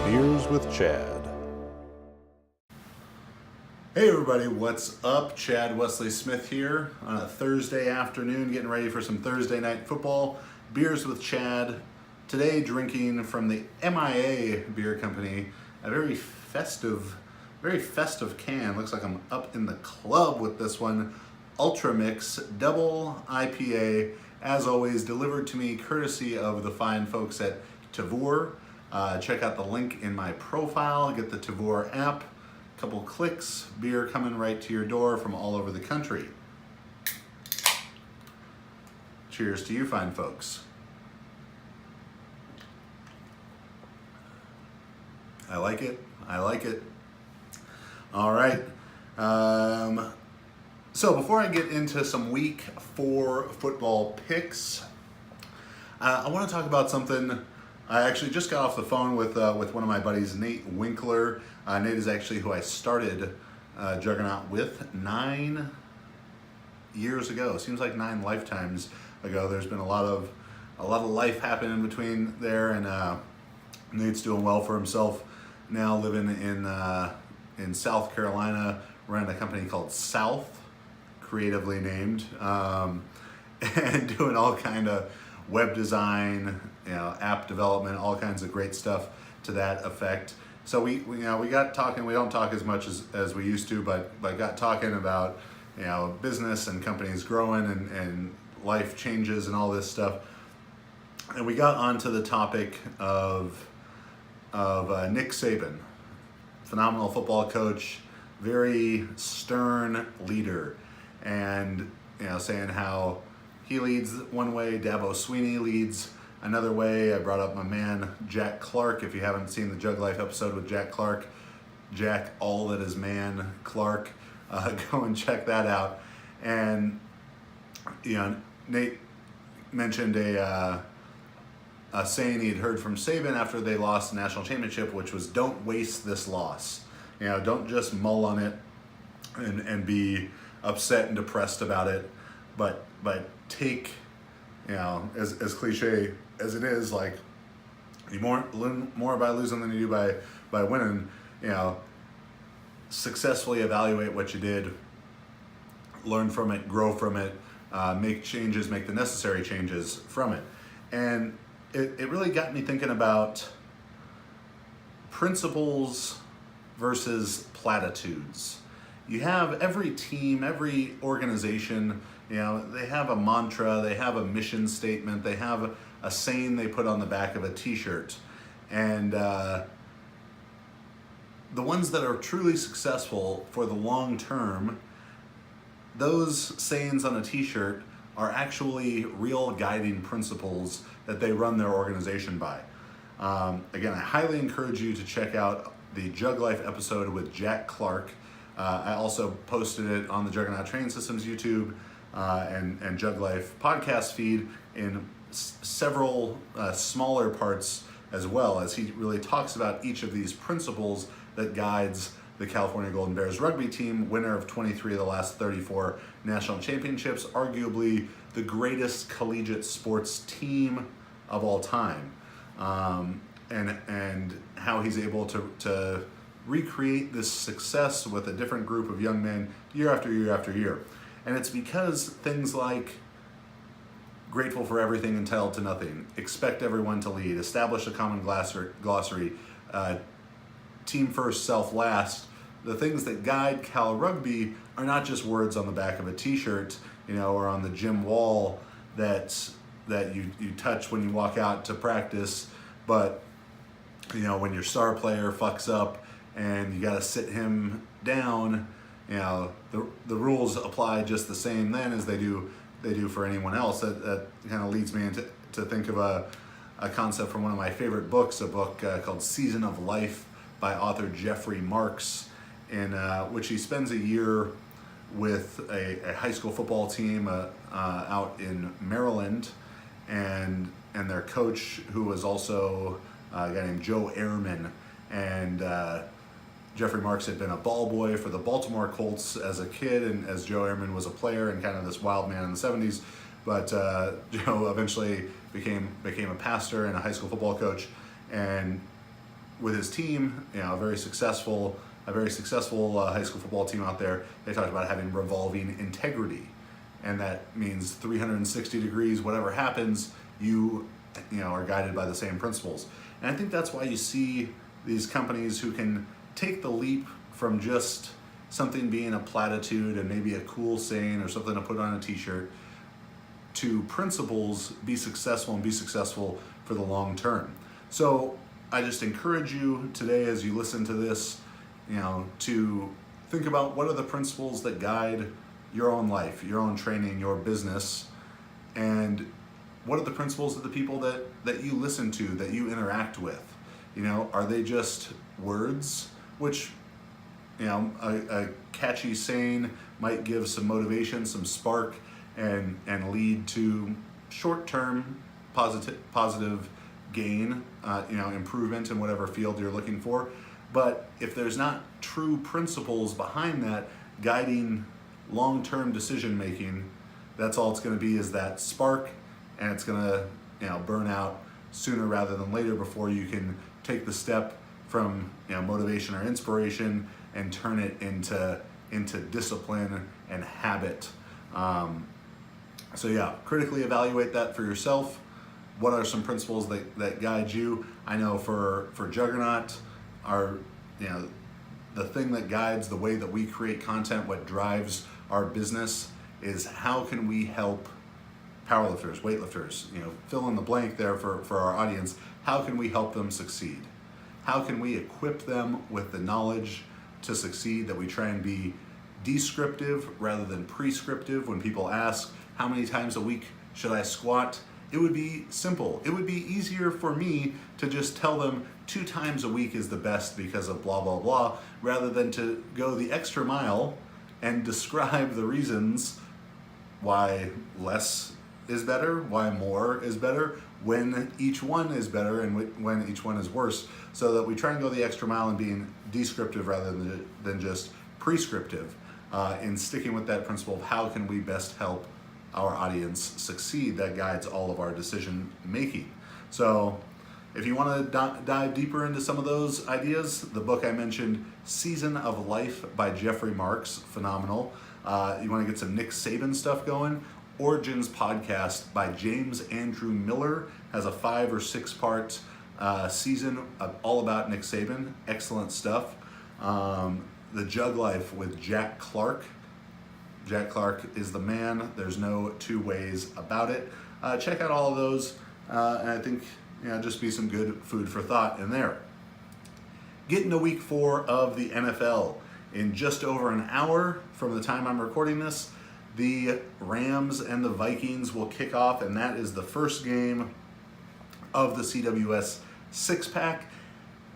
Beers with Chad. Hey everybody, what's up? Chad Wesley Smith here on a Thursday afternoon, getting ready for some Thursday night football. Beers with Chad. Today drinking from the MIA Beer Company, a very festive can. Looks like I'm up in the club with this one. Ultra Mix Double IPA, as always, delivered to me courtesy of the fine folks at Tavour. Check out the link in my profile, get the Tavour app, couple clicks, beer coming right to your door from all over the country. Cheers to you fine folks. I like it. All right. So before I get into some week 4 football picks, I want to talk about something. I actually just got off the phone with one of my buddies, Nate Winkler. Nate is actually who I started Juggernaut with 9 years ago. Seems like 9 lifetimes ago. There's been a lot of life happening in between there, and Nate's doing well for himself now, living in South Carolina, running a company called South, creatively named, and doing all kind of web design, app development, all kinds of great stuff to that effect. So we got talking. We don't talk as much as we used to, but got talking about business and companies growing and life changes and all this stuff. And we got onto the topic of Nick Saban, phenomenal football coach, very stern leader, and saying how he leads one way, Dabo Sweeney leads another way. I brought up my man Jack Clark. If you haven't seen the Jug Life episode with Jack Clark, Jack All That Is Man Clark, go and check that out. And Nate mentioned a saying he'd heard from Saban after they lost the national championship, which was, "Don't waste this loss. Don't just mull on it and be upset and depressed about it, but take, as cliche as it is, like, you learn more by losing than you do by winning. Successfully evaluate what you did, learn from it, grow from it, make changes, make the necessary changes from it." And it really got me thinking about principles versus platitudes. You have every team, every organization, they have a mantra, they have a mission statement, they have a saying they put on the back of a t-shirt. And the ones that are truly successful for the long term, those sayings on a t-shirt are actually real guiding principles that they run their organization by. Again, I highly encourage you to check out the Jug Life episode with Jack Clark. I also posted it on the Juggernaut Training Systems YouTube and Jug Life podcast feed in several smaller parts, as well, as he really talks about each of these principles that guides the California Golden Bears rugby team, winner of 23 of the last 34 national championships, arguably the greatest collegiate sports team of all time, and how he's able to recreate this success with a different group of young men year after year after year. And it's because things like grateful for everything, entitled to nothing, expect everyone to lead, establish a common glossary, team first, self last, the things that guide Cal Rugby are not just words on the back of a t-shirt, or on the gym wall that you touch when you walk out to practice, but when your star player fucks up and you got to sit him down, the rules apply just the same then as they do for anyone else. That kind of leads me to think of a concept from one of my favorite books, a book called Season of Life by author Jeffrey Marks, in which he spends a year with a high school football team out in Maryland, and their coach, who was also a guy named Joe Ehrman, and Jeffrey Marks had been a ball boy for the Baltimore Colts as a kid, and as Joe Ehrman was a player and kind of this wild man in the 70s. But Joe eventually became a pastor and a high school football coach, and with his team, a very successful high school football team out there. They talked about having revolving integrity, and that means 360 degrees, whatever happens, you are guided by the same principles. And I think that's why you see these companies who can take the leap from just something being a platitude and maybe a cool saying or something to put on a t-shirt to principles, be successful for the long term. So I just encourage you today, as you listen to this, to think about what are the principles that guide your own life, your own training, your business, and what are the principles of the people that you listen to, that you interact with. Are they just words, which a catchy saying might give some motivation, some spark, and lead to short-term positive gain, improvement in whatever field you're looking for. But if there's not true principles behind that guiding long-term decision making, that's all it's going to be, is that spark, and it's going to burn out sooner rather than later before you can take the step from motivation or inspiration and turn it into discipline and habit. So critically evaluate that for yourself. What are some principles that guide you? I know for Juggernaut, the thing that guides the way that we create content, what drives our business, is how can we help powerlifters, weightlifters, fill in the blank there for our audience. How can we help them succeed? How can we equip them with the knowledge to succeed, that we try and be descriptive rather than prescriptive? When people ask, how many times a week should I squat? It would be simple. It would be easier for me to just tell them 2 times a week is the best because of blah, blah, blah, rather than to go the extra mile and describe the reasons why less is better, why more is better, when each one is better and when each one is worse, so that we try and go the extra mile in being descriptive rather than just prescriptive, in sticking with that principle of how can we best help our audience succeed. That guides all of our decision making. So if you want to dive deeper into some of those ideas, the book I mentioned, Season of Life by Jeffrey Marks, phenomenal. You want to get some Nick Saban stuff going, Origins podcast by James Andrew Miller has a 5 or 6 part season all about Nick Saban. Excellent stuff. The Jug Life with Jack Clark. Jack Clark is the man. There's no 2 ways about it. Check out all of those, and I think just be some good food for thought in there. Get into week 4 of the NFL. In just over an hour from the time I'm recording this, the Rams and the Vikings will kick off, and that is the first game of the CWS 6-pack.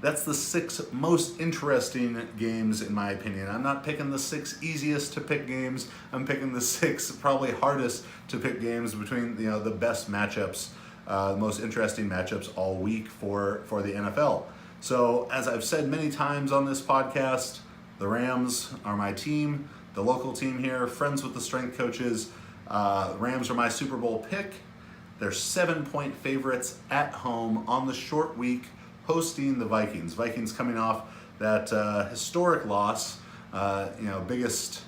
That's the 6 most interesting games, in my opinion. I'm not picking the 6 easiest to pick games. I'm picking the 6 probably hardest to pick games between the best matchups, the most interesting matchups all week for the NFL. So as I've said many times on this podcast, the Rams are my team, the local team here, friends with the strength coaches. Rams are my Super Bowl pick. They're 7-point favorites at home on the short week, hosting the Vikings. Vikings coming off that historic loss, biggest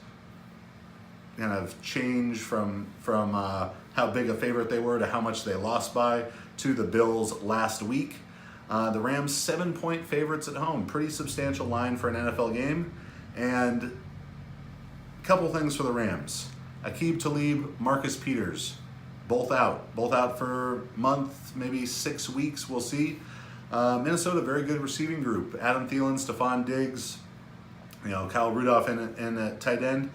kind of change from how big a favorite they were to how much they lost by to the Bills last week. The Rams 7-point favorites at home, pretty substantial line for an NFL game. And a couple things for the Rams. Aqib Talib, Marcus Peters, both out for a month, maybe 6 weeks, we'll see. Minnesota, very good receiving group. Adam Thielen, Stephon Diggs, Kyle Rudolph in at tight end.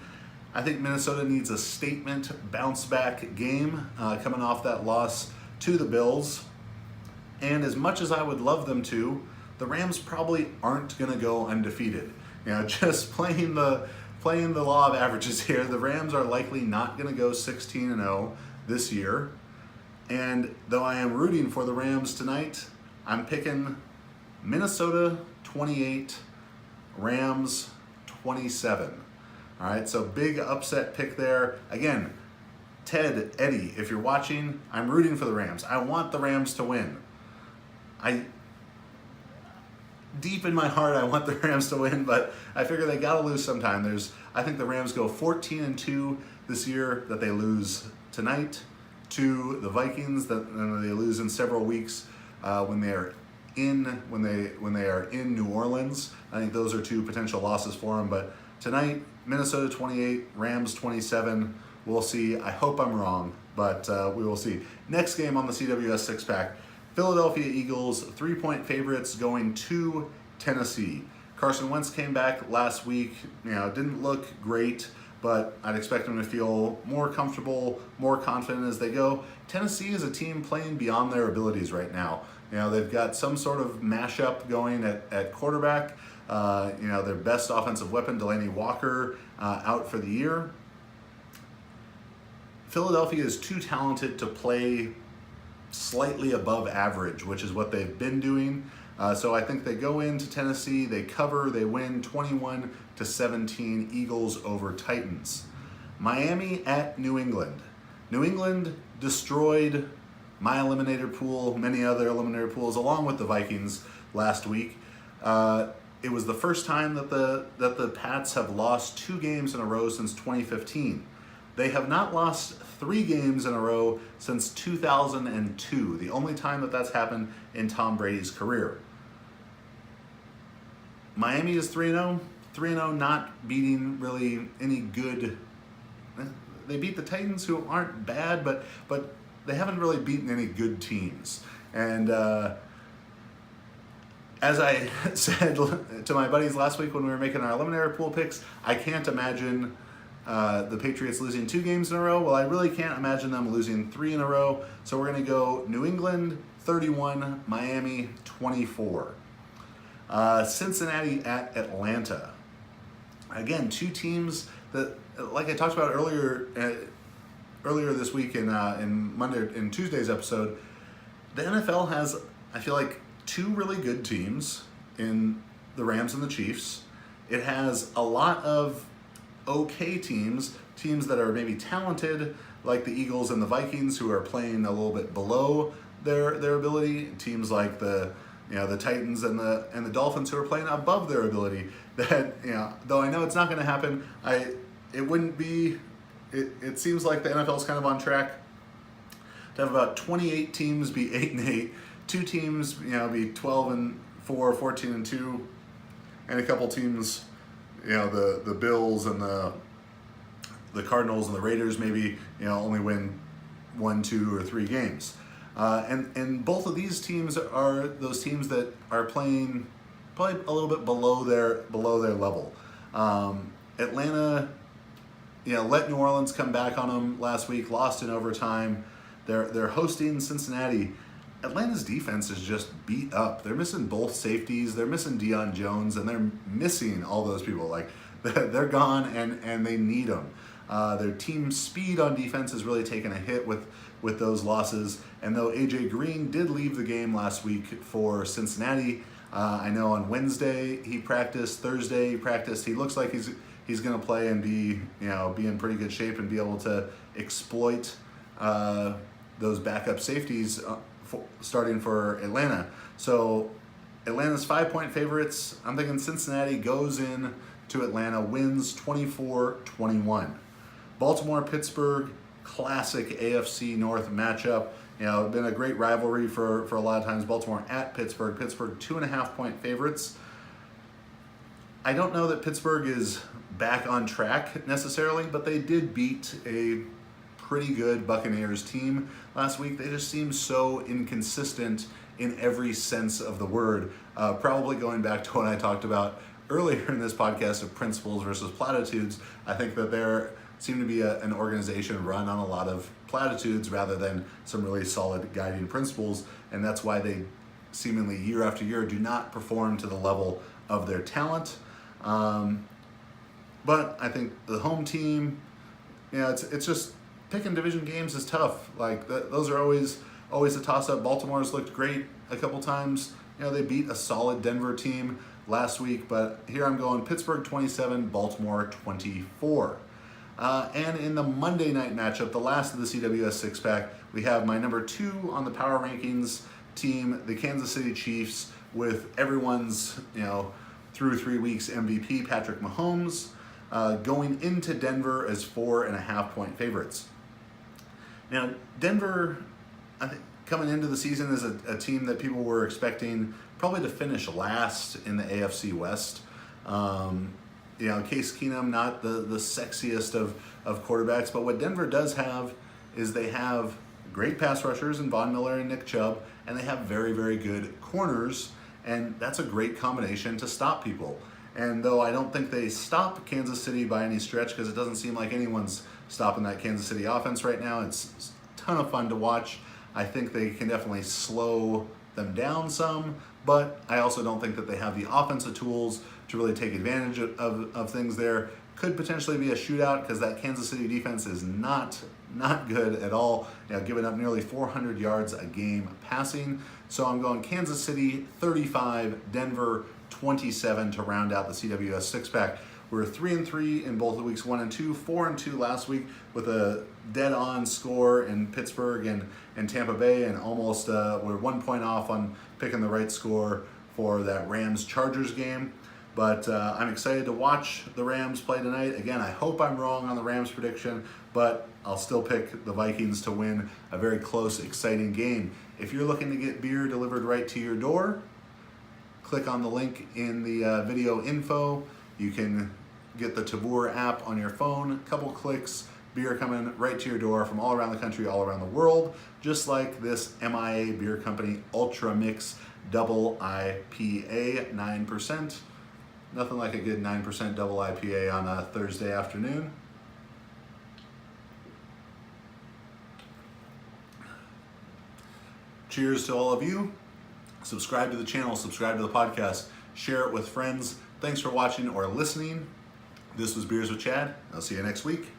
I think Minnesota needs a statement bounce-back game coming off that loss to the Bills. And as much as I would love them to, the Rams probably aren't going to go undefeated. Just playing the law of averages here, the Rams are likely not going to go 16-0 this year. And though I am rooting for the Rams tonight, I'm picking Minnesota 28, Rams 27. All right, so big upset pick there. Again, Ted, Eddie, if you're watching, I'm rooting for the Rams. I want the Rams to win. deep in my heart, I want the Rams to win, but I figure they got to lose sometime. I think the Rams go 14-2 this year, that they lose tonight to the Vikings, that they lose in several weeks when they are in New Orleans. I think those are two potential losses for them. But tonight, Minnesota 28, Rams 27. We'll see. I hope I'm wrong, but we will see. Next game on the CWS six-pack. Philadelphia Eagles, 3-point favorites going to Tennessee. Carson Wentz came back last week. Didn't look great, but I'd expect him to feel more comfortable, more confident as they go. Tennessee is a team playing beyond their abilities right now. They've got some sort of mashup going at quarterback. Their best offensive weapon, Delaney Walker, out for the year. Philadelphia is too talented to play slightly above average, which is what they've been doing. So I think they go into Tennessee, they cover, they win 21-17, Eagles over Titans. Miami at New England. New England destroyed my eliminator pool, many other eliminator pools, along with the Vikings last week. It was the first time that the Pats have lost 2 games in a row since 2015. They have not lost 3 games in a row since 2002, the only time that that's happened in Tom Brady's career. Miami is 3-0. 3-0, not beating really any good. They beat the Titans, who aren't bad, but they haven't really beaten any good teams. And as I said to my buddies last week when we were making our eliminator pool picks, I can't imagine the Patriots losing 2 games in a row. Well, I really can't imagine them losing 3 in a row. So we're going to go New England 31, Miami 24. Cincinnati at Atlanta. Again, 2 teams that, like I talked about earlier this week in Tuesday's episode, the NFL has, I feel like, 2 really good teams in the Rams and the Chiefs. It has a lot of okay teams that are maybe talented, like the Eagles and the Vikings, who are playing a little bit below their ability. Teams like the Titans and the Dolphins, who are playing above their ability. That, though I know it's not going to happen, it wouldn't be. It seems like the NFL is kind of on track to have about 28 teams be 8-8, 2 teams be 12-4, 14-2, and a couple teams, the Bills and the Cardinals and the Raiders maybe only win 1, 2, or 3 games. And both of these teams are those teams that are playing probably a little bit below their level. Atlanta, let New Orleans come back on them last week, lost in overtime. They're hosting Cincinnati. Atlanta's defense is just beat up. They're missing both safeties. They're missing Deion Jones, and they're missing all those people. Like, they're gone, and they need them. Their team speed on defense has really taken a hit with those losses. And though A.J. Green did leave the game last week for Cincinnati, I know on Wednesday he practiced, Thursday he practiced. He looks like he's going to play and be in pretty good shape and be able to exploit those backup safeties starting for Atlanta. So Atlanta's 5-point favorites. I'm thinking Cincinnati goes in to Atlanta, wins 24-21. Baltimore-Pittsburgh, classic AFC North matchup. Been a great rivalry for a lot of times. Baltimore at Pittsburgh. Pittsburgh 2.5-point favorites. I don't know that Pittsburgh is back on track necessarily, but they did beat a pretty good Buccaneers team last week. They just seem so inconsistent in every sense of the word. Probably going back to what I talked about earlier in this podcast of principles versus platitudes. I think that there seem to be an organization run on a lot of platitudes rather than some really solid guiding principles, and that's why they seemingly year after year do not perform to the level of their talent. But I think the home team, it's just picking division games is tough. Like those are always a toss-up. Baltimore's looked great a couple times. They beat a solid Denver team last week, but here I'm going Pittsburgh 27, Baltimore 24. And in the Monday night matchup, the last of the CWS six-pack, we have my number 2 on the power rankings team, the Kansas City Chiefs, with everyone's, through 3 weeks MVP, Patrick Mahomes, going into Denver as 4.5-point favorites. Now, Denver, I think, coming into the season is a team that people were expecting probably to finish last in the AFC West. Case Keenum, not the sexiest of quarterbacks, but what Denver does have is they have great pass rushers in Von Miller and Nick Chubb, and they have very, very good corners, and that's a great combination to stop people. And though I don't think they stop Kansas City by any stretch, because it doesn't seem like anyone's stopping that Kansas City offense right now, it's a ton of fun to watch. I think they can definitely slow them down some, but I also don't think that they have the offensive tools to really take advantage of things there. Could potentially be a shootout because that Kansas City defense is not good at all, giving up nearly 400 yards a game passing. So I'm going Kansas City 35, Denver 27 to round out the CWS six-pack. We're 3-3 in both the weeks 1 and 2, 4-2 last week with a dead-on score in Pittsburgh and Tampa Bay, and almost we're 1 point off on picking the right score for that Rams-Chargers game. But I'm excited to watch the Rams play tonight. Again, I hope I'm wrong on the Rams prediction, but I'll still pick the Vikings to win a very close, exciting game. If you're looking to get beer delivered right to your door, click on the link in the video info. You can get the Tavour app on your phone, couple clicks, beer coming right to your door from all around the country, all around the world, just like this MIA Beer Company Ultra Mix Double IPA, 9%. Nothing like a good 9% double IPA on a Thursday afternoon. Cheers to all of you. Subscribe to the channel, subscribe to the podcast, share it with friends. Thanks for watching or listening. This was Beers with Chad. I'll see you next week.